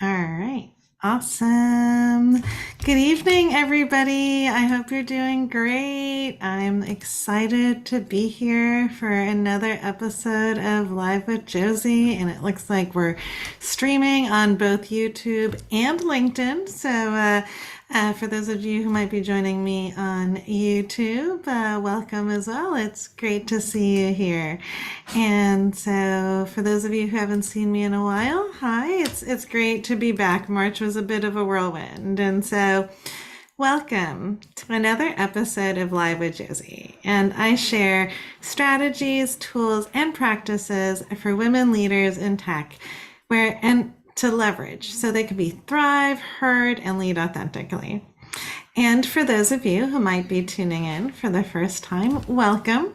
All right. Awesome. Good evening, everybody. I hope you're doing great. I'm excited to be here for another episode of Live with Josie, and it looks like we're streaming on both YouTube and LinkedIn. So, for those of you who might be joining me on YouTube, welcome as well. It's great to see you here. And so, for those of you who haven't seen me in a while, hi, it's great to be back. March was a bit of a whirlwind, and so welcome to another episode of Live with Josie. And I share strategies, tools, and practices for women leaders in tech, where and to leverage so they can be thrive, heard, and lead authentically. And for those of you who might be tuning in for the first time, welcome.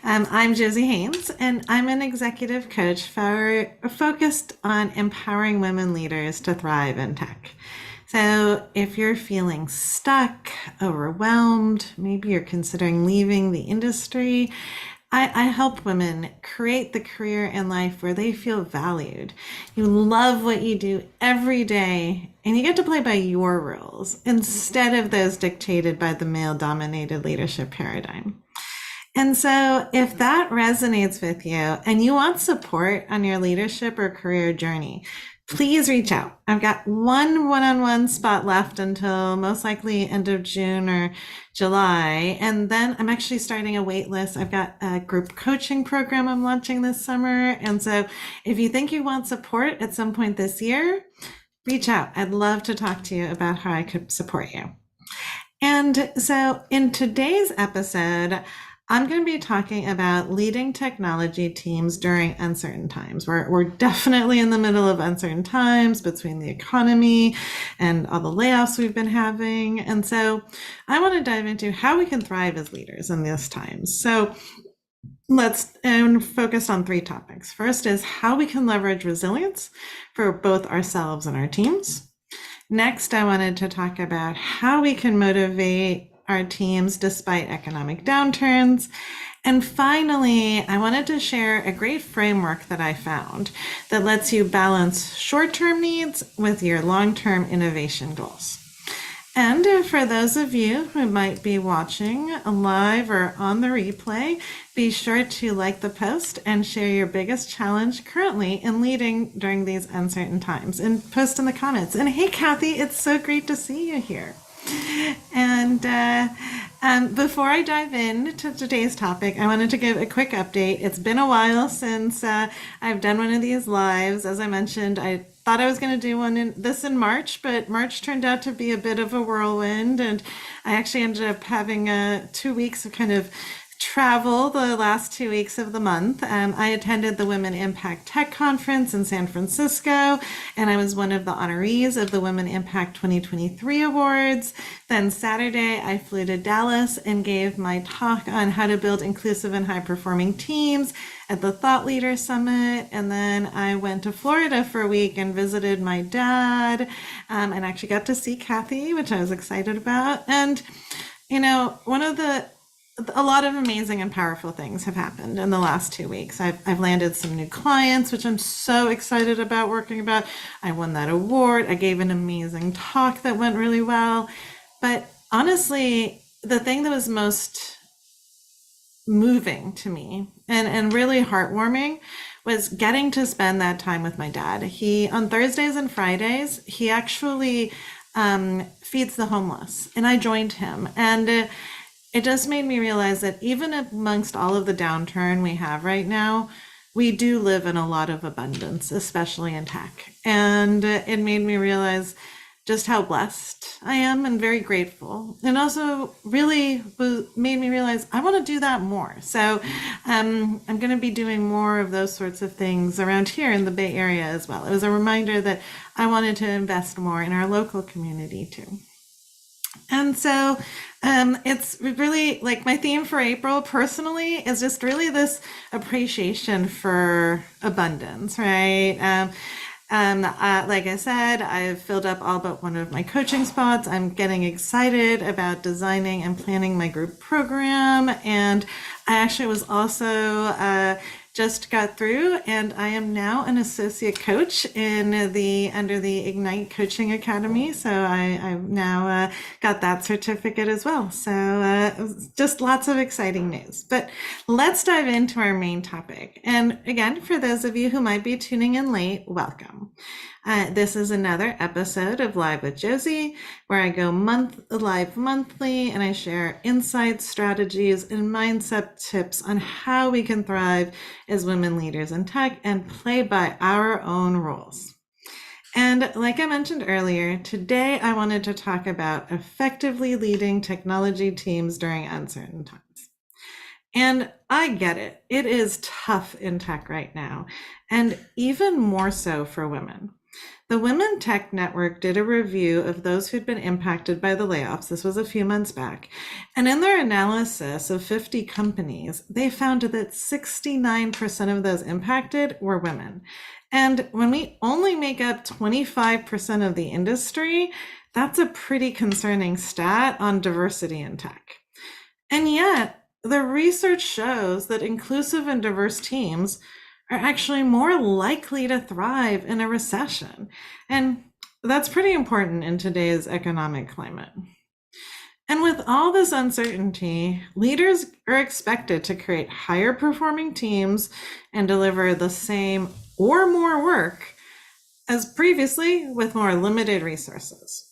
I'm Josie Haynes, and I'm an executive coach focused on empowering women leaders to thrive in tech. So if you're feeling stuck, overwhelmed, maybe you're considering leaving the industry, I help women create the career and life where they feel valued. You love what you do every day, and you get to play by your rules instead of those dictated by the male-dominated leadership paradigm. And so if that resonates with you and you want support on your leadership or career journey, please reach out. I've got one-on-one spot left until most likely end of June or July. And then I'm actually starting a wait list. I've got a group coaching program I'm launching this summer. And so if you think you want support at some point this year, reach out. I'd love to talk to you about how I could support you. And so in today's episode, I'm going to be talking about leading technology teams during uncertain times. We're definitely in the middle of uncertain times between the economy and all the layoffs we've been having. And so I want to dive into how we can thrive as leaders in these times. So let's focus on three topics. First is how we can leverage resilience for both ourselves and our teams. Next, I wanted to talk about how we can motivate our teams despite economic downturns. And finally, I wanted to share a great framework that I found that lets you balance short-term needs with your long-term innovation goals. And for those of you who might be watching live or on the replay, be sure to like the post and share your biggest challenge currently in leading during these uncertain times, and post in the comments. And hey, Kathy, it's so great to see you here. And before I dive into today's topic, I wanted to give a quick update. It's been a while since I've done one of these lives. As I mentioned, I thought I was going to do one in March, but March turned out to be a bit of a whirlwind, and I actually ended up having 2 weeks of kind of travel the last 2 weeks of the month. I attended the Women Impact Tech Conference in San Francisco, and I was one of the honorees of the Women Impact 2023 Awards. Then Saturday, I flew to Dallas and gave my talk on how to build inclusive and high-performing teams at the Thought Leader Summit. And then I went to Florida for a week and visited my dad, and actually got to see Kathy, which I was excited about. And, you know, a lot of amazing and powerful things have happened in the last 2 weeks. I've landed some new clients, which I'm so excited about working about. I won that award. I gave an amazing talk that went really well. But honestly, the thing that was most moving to me and really heartwarming was getting to spend that time with my dad. On Thursdays and Fridays, he actually feeds the homeless, and I joined him. And it just made me realize that even amongst all of the downturn we have right now, we do live in a lot of abundance, especially in tech. And it made me realize just how blessed I am and very grateful. And also really made me realize I want to do that more. So I'm going to be doing more of those sorts of things around here in the Bay Area as well. It was a reminder that I wanted to invest more in our local community too. And so it's really like my theme for April personally is just really this appreciation for abundance, right? Like I said, I've filled up all but one of my coaching spots. I'm getting excited about designing and planning my group program. And I actually was also just got through, and I am now an associate coach under the Ignite Coaching Academy. So I've now got that certificate as well. So just lots of exciting news. But let's dive into our main topic. And again, for those of you who might be tuning in late, welcome. This is another episode of Live with Jossie, where I go live monthly and I share insights, strategies, and mindset tips on how we can thrive as women leaders in tech and play by our own rules. And like I mentioned earlier, today I wanted to talk about effectively leading technology teams during uncertain times. And I get it. It is tough in tech right now, and even more so for women. The Women Tech Network did a review of those who'd been impacted by the layoffs. This was a few months back. And in their analysis of 50 companies, they found that 69% of those impacted were women. And when we only make up 25% of the industry, that's a pretty concerning stat on diversity in tech. And yet, the research shows that inclusive and diverse teams are actually more likely to thrive in a recession. And that's pretty important in today's economic climate. And with all this uncertainty, leaders are expected to create higher performing teams and deliver the same or more work as previously with more limited resources.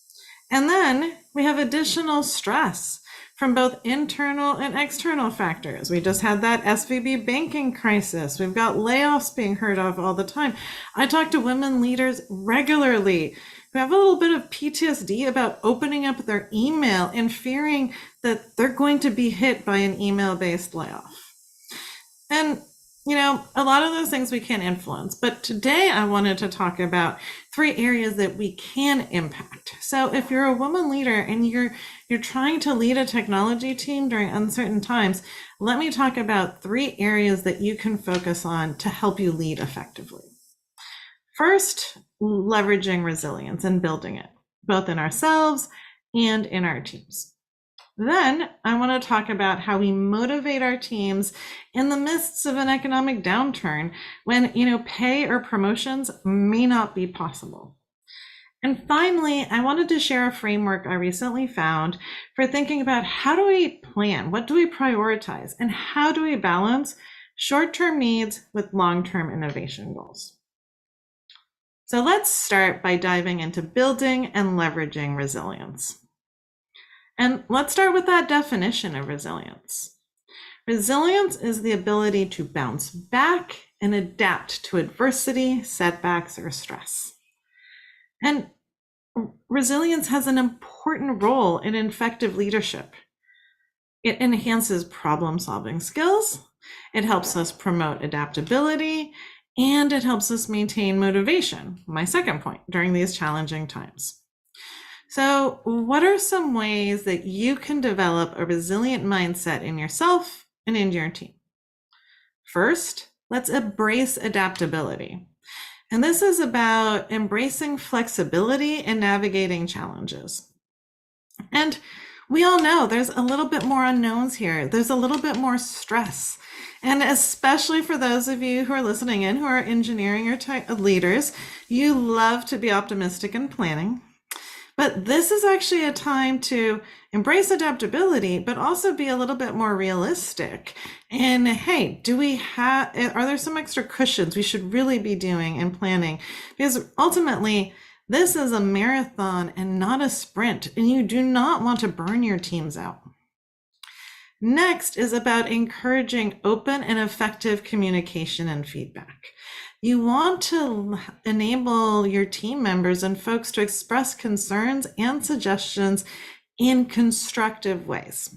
And then we have additional stress from both internal and external factors. We just had that SVB banking crisis. We've got layoffs being heard of all the time. I talk to women leaders regularly who have a little bit of PTSD about opening up their email and fearing that they're going to be hit by an email-based layoff. And a lot of those things we can't influence, but today I wanted to talk about 3 areas that we can impact. So if you're a woman leader and you're trying to lead a technology team during uncertain times, let me talk about 3 areas that you can focus on to help you lead effectively. First, leveraging resilience and building it, both in ourselves and in our teams. Then I want to talk about how we motivate our teams in the midst of an economic downturn when, pay or promotions may not be possible. And finally, I wanted to share a framework I recently found for thinking about how do we plan, what do we prioritize, and how do we balance short-term needs with long-term innovation goals. So let's start by diving into building and leveraging resilience. And let's start with that definition of resilience. Resilience is the ability to bounce back and adapt to adversity, setbacks, or stress. And resilience has an important role in effective leadership. It enhances problem-solving skills, it helps us promote adaptability, and it helps us maintain motivation, my second point, during these challenging times. So what are some ways that you can develop a resilient mindset in yourself and in your team? First, let's embrace adaptability. And this is about embracing flexibility and navigating challenges. And we all know there's a little bit more unknowns here. There's a little bit more stress. And especially for those of you who are listening in who are engineering or leaders, you love to be optimistic and planning. But this is actually a time to embrace adaptability, but also be a little bit more realistic. And hey, are there some extra cushions we should really be doing and planning? Because ultimately, this is a marathon and not a sprint, and you do not want to burn your teams out. Next is about encouraging open and effective communication and feedback. You want to enable your team members and folks to express concerns and suggestions in constructive ways.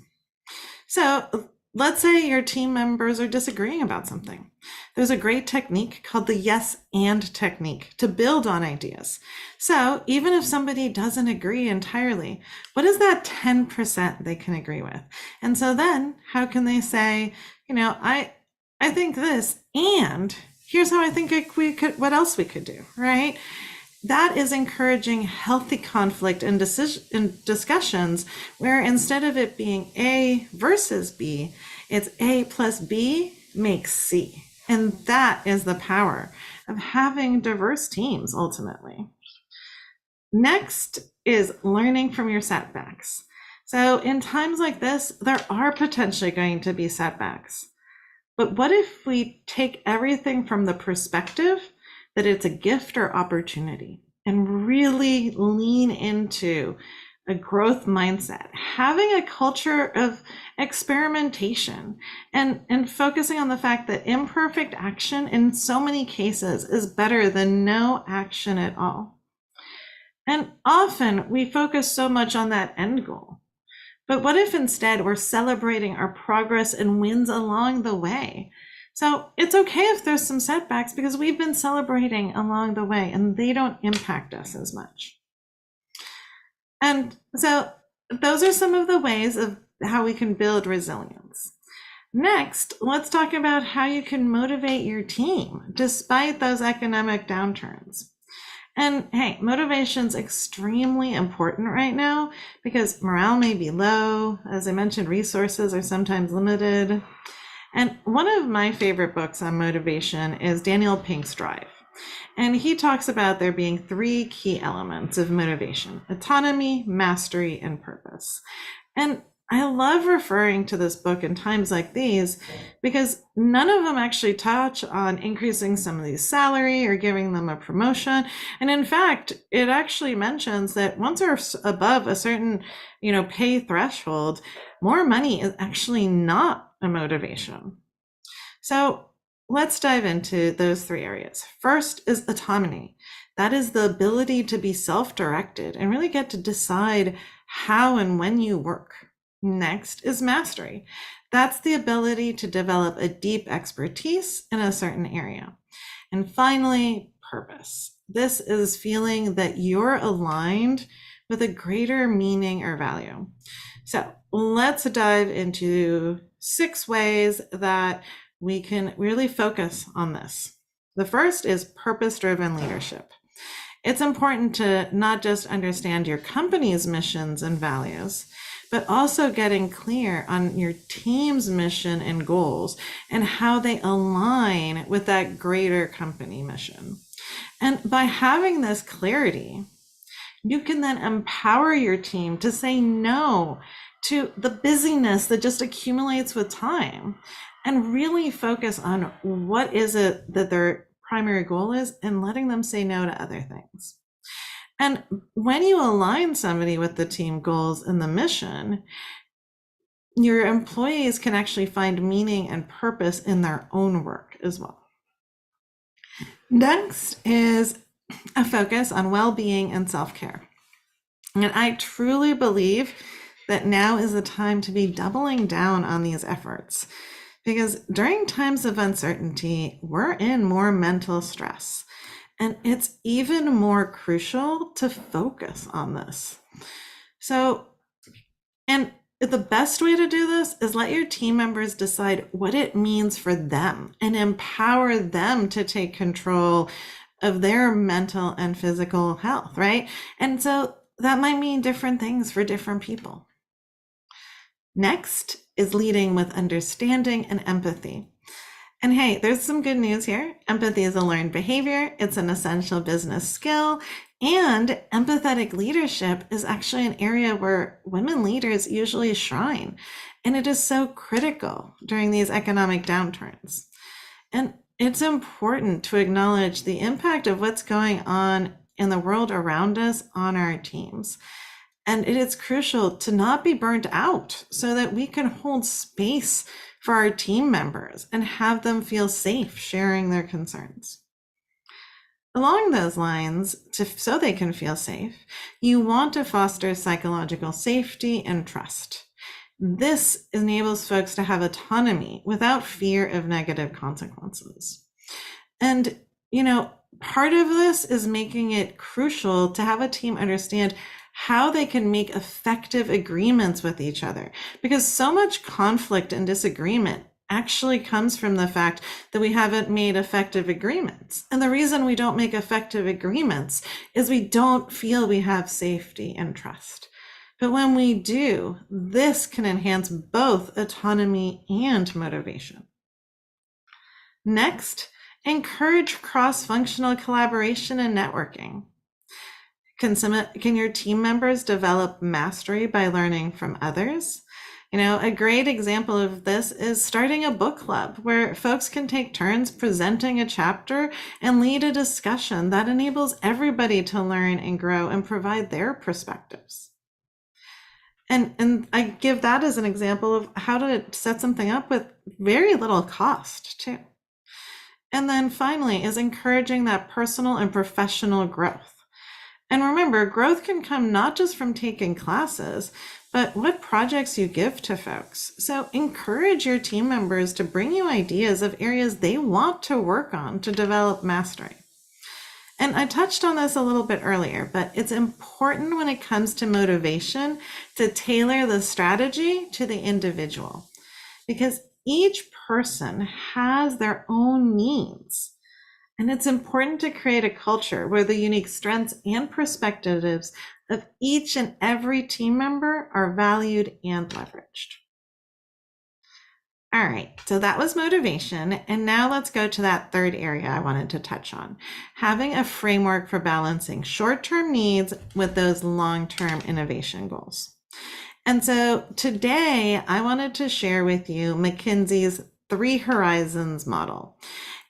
So let's say your team members are disagreeing about something. There's a great technique called the yes and technique to build on ideas. So even if somebody doesn't agree entirely, what is that 10% they can agree with? And so then how can they say, I think this, and here's how I think what else we could do, right? That is encouraging healthy conflict and discussions where instead of it being A versus B, it's A plus B makes C. And that is the power of having diverse teams ultimately. Next is learning from your setbacks. So in times like this, there are potentially going to be setbacks. But what if we take everything from the perspective that it's a gift or opportunity and really lean into a growth mindset, having a culture of experimentation and focusing on the fact that imperfect action in so many cases is better than no action at all. And often we focus so much on that end goal. But what if instead we're celebrating our progress and wins along the way? So it's okay if there's some setbacks because we've been celebrating along the way and they don't impact us as much. And so those are some of the ways of how we can build resilience. Next, let's talk about how you can motivate your team despite those economic downturns. And hey, motivation's extremely important right now because morale may be low. As I mentioned, resources are sometimes limited. And one of my favorite books on motivation is Daniel Pink's Drive. And he talks about there being 3 key elements of motivation: autonomy, mastery, and purpose. And I love referring to this book in times like these because none of them actually touch on increasing somebody's salary or giving them a promotion. And in fact, it actually mentions that once they're above a certain, pay threshold, more money is actually not a motivation. So let's dive into those 3 areas. First is autonomy. That is the ability to be self-directed and really get to decide how and when you work. Next is mastery. That's the ability to develop a deep expertise in a certain area. And finally, purpose. This is feeling that you're aligned with a greater meaning or value. So let's dive into 6 ways that we can really focus on this. The first is purpose-driven leadership. It's important to not just understand your company's missions and values, but also getting clear on your team's mission and goals and how they align with that greater company mission. And by having this clarity, you can then empower your team to say no to the busyness that just accumulates with time and really focus on what is it that their primary goal is and letting them say no to other things. And when you align somebody with the team goals and the mission, your employees can actually find meaning and purpose in their own work as well. Next is a focus on well-being and self-care. And I truly believe that now is the time to be doubling down on these efforts because during times of uncertainty, we're in more mental stress. And it's even more crucial to focus on this. So, and the best way to do this is let your team members decide what it means for them and empower them to take control of their mental and physical health, right? And so that might mean different things for different people. Next is leading with understanding and empathy. And hey, there's some good news here. Empathy is a learned behavior. It's an essential business skill. And empathetic leadership is actually an area where women leaders usually shine. And it is so critical during these economic downturns. And it's important to acknowledge the impact of what's going on in the world around us on our teams. And it is crucial to not be burnt out so that we can hold space for our team members and have them feel safe sharing their concerns. Along those lines, so they can feel safe, you want to foster psychological safety and trust. This enables folks to have autonomy without fear of negative consequences. And, part of this is making it crucial to have a team understand how they can make effective agreements with each other, because so much conflict and disagreement actually comes from the fact that we haven't made effective agreements. And the reason we don't make effective agreements is we don't feel we have safety and trust. But when we do, this can enhance both autonomy and motivation. Next, encourage cross-functional collaboration and networking. Can your team members develop mastery by learning from others? A great example of this is starting a book club where folks can take turns presenting a chapter and lead a discussion that enables everybody to learn and grow and provide their perspectives. And I give that as an example of how to set something up with very little cost too. And then finally is encouraging that personal and professional growth. And remember, growth can come not just from taking classes, but what projects you give to folks. So encourage your team members to bring you ideas of areas they want to work on to develop mastery. And I touched on this a little bit earlier, but it's important when it comes to motivation to tailor the strategy to the individual, because each person has their own needs. And it's important to create a culture where the unique strengths and perspectives of each and every team member are valued and leveraged. All right, so that was motivation. And now let's go to that third area I wanted to touch on, having a framework for balancing short-term needs with those long-term innovation goals. And so today I wanted to share with you McKinsey's 3 Horizons model.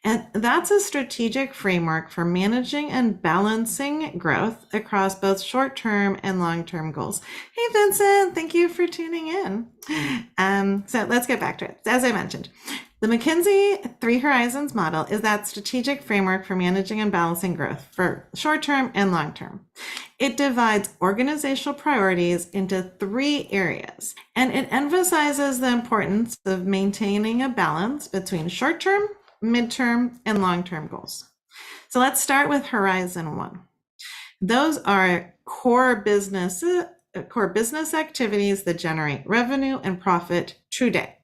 And that's a strategic framework for managing and balancing growth across both short-term and long-term goals. Hey, Vincent, thank you for tuning in. So let's get back to it. As I mentioned, the McKinsey 3 Horizons model is that strategic framework for managing and balancing growth for short-term and long-term. It divides organizational priorities into 3 areas, and it emphasizes the importance of maintaining a balance between short-term, midterm, and long-term goals. So let's start with Horizon 1. Those are core business activities that generate revenue and profit today.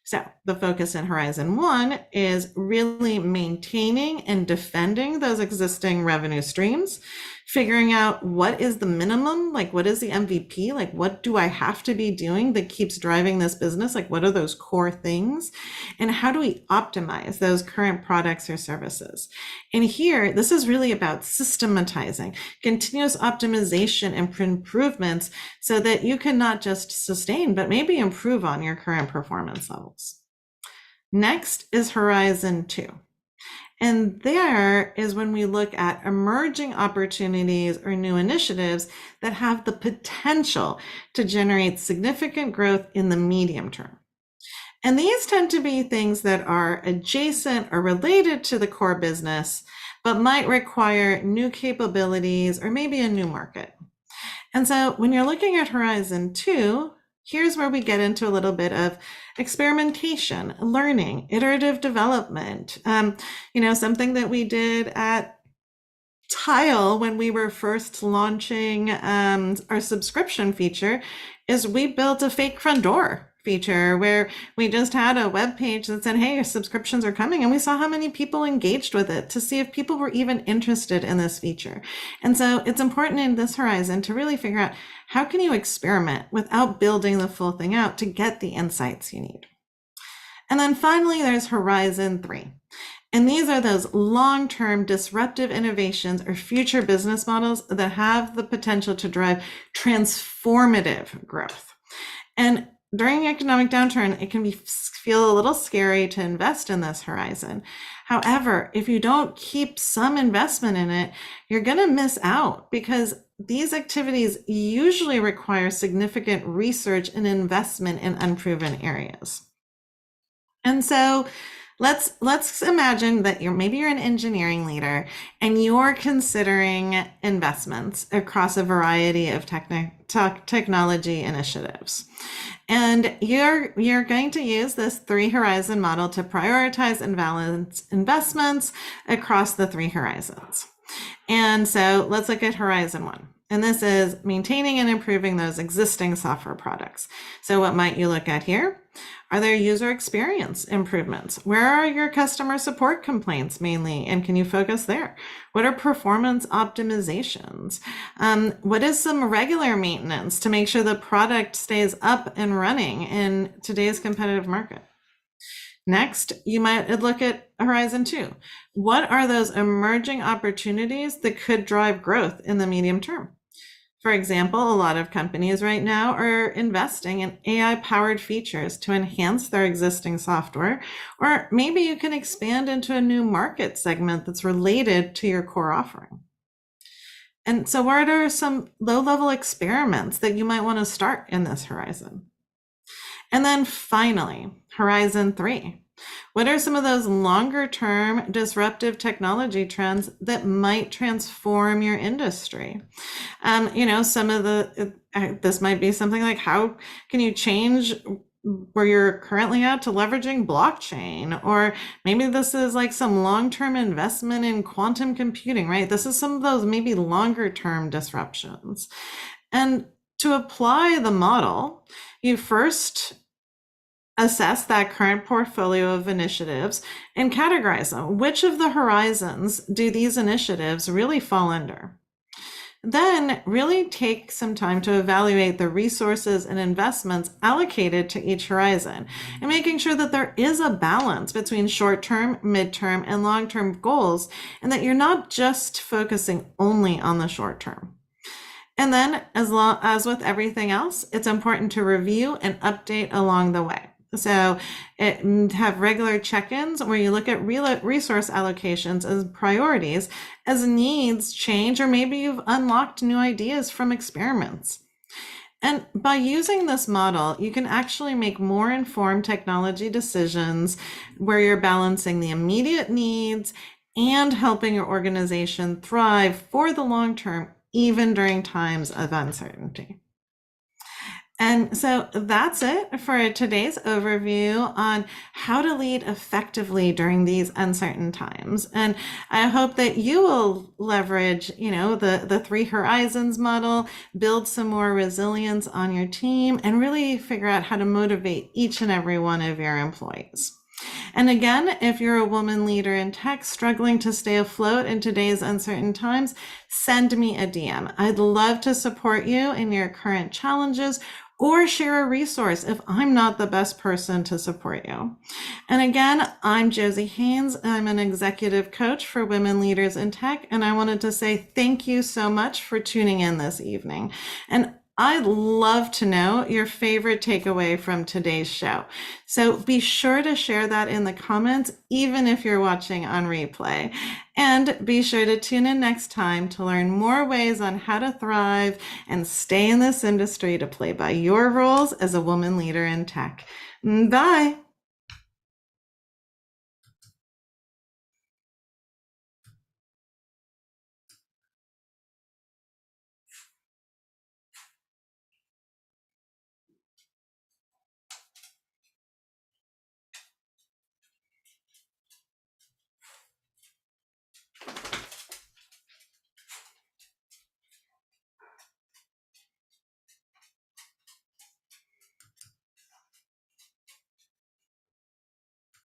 So the focus in Horizon 1 is really maintaining and defending those existing revenue streams, figuring out what is the minimum, like what is the MVP, like what do I have to be doing that keeps driving this business, like what are those core things, and how do we optimize those current products or services. And here, this is really about systematizing, continuous optimization and improvements so that you can not just sustain, but maybe improve on your current performance levels. Next is Horizon 2. And there is when we look at emerging opportunities or new initiatives that have the potential to generate significant growth in the medium term. And these tend to be things that are adjacent or related to the core business, but might require new capabilities or maybe a new market. And so when you're looking at Horizon 2, here's where we get into a little bit of experimentation, learning, iterative development. Something that we did at Tile when we were first launching our subscription feature is we built a fake front door feature where we just had a web page that said, hey, your subscriptions are coming. And we saw how many people engaged with it to see if people were even interested in this feature. And so it's important in this horizon to really figure out how can you experiment without building the full thing out to get the insights you need. And then finally, there's Horizon 3. And these are those long-term disruptive innovations or future business models that have the potential to drive transformative growth. And during economic downturn, it can feel a little scary to invest in this horizon. However, if you don't keep some investment in it, you're going to miss out because these activities usually require significant research and investment in unproven areas. And so let's imagine that maybe you're an engineering leader and you're considering investments across a variety of technology initiatives. And you're going to use this 3 Horizon model to prioritize and balance investments across the 3 horizons. And so let's look at Horizon 1. And this is maintaining and improving those existing software products. So what might you look at here? Are there user experience improvements? Where are your customer support complaints mainly? And can you focus there? What are performance optimizations? What is some regular maintenance to make sure the product stays up and running in today's competitive market? Next, you might look at Horizon 2. What are those emerging opportunities that could drive growth in the medium term? For example, a lot of companies right now are investing in AI powered features to enhance their existing software, or maybe you can expand into a new market segment that's related to your core offering. And so, what are some low level experiments that you might want to start in this horizon? And then finally, Horizon 3. What are some of those longer term disruptive technology trends that might transform your industry? Some of this might be something like, how can you change where you're currently at to leveraging blockchain? Or maybe this is like some long-term investment in quantum computing, right? This is some of those maybe longer term disruptions. And to apply the model, you first assess that current portfolio of initiatives and categorize them. Which of the horizons do these initiatives really fall under? Then really take some time to evaluate the resources and investments allocated to each horizon and making sure that there is a balance between short-term, mid-term, and long-term goals, and that you're not just focusing only on the short term. And then, as with everything else, it's important to review and update along the way. So have regular check-ins where you look at resource allocations as priorities as needs change, or maybe you've unlocked new ideas from experiments. And by using this model, you can actually make more informed technology decisions where you're balancing the immediate needs and helping your organization thrive for the long term, even during times of uncertainty. And so that's it for today's overview on how to lead effectively during these uncertain times. And I hope that you will leverage, the three horizons model, build some more resilience on your team, and really figure out how to motivate each and every one of your employees. And again, if you're a woman leader in tech struggling to stay afloat in today's uncertain times, send me a DM. I'd love to support you in your current challenges, or share a resource if I'm not the best person to support you. And again, I'm Jossie Haynes. I'm an executive coach for women leaders in tech, and I wanted to say thank you so much for tuning in this evening. And I'd love to know your favorite takeaway from today's show. So be sure to share that in the comments, even if you're watching on replay. And be sure to tune in next time to learn more ways on how to thrive and stay in this industry to play by your rules as a woman leader in tech. Bye.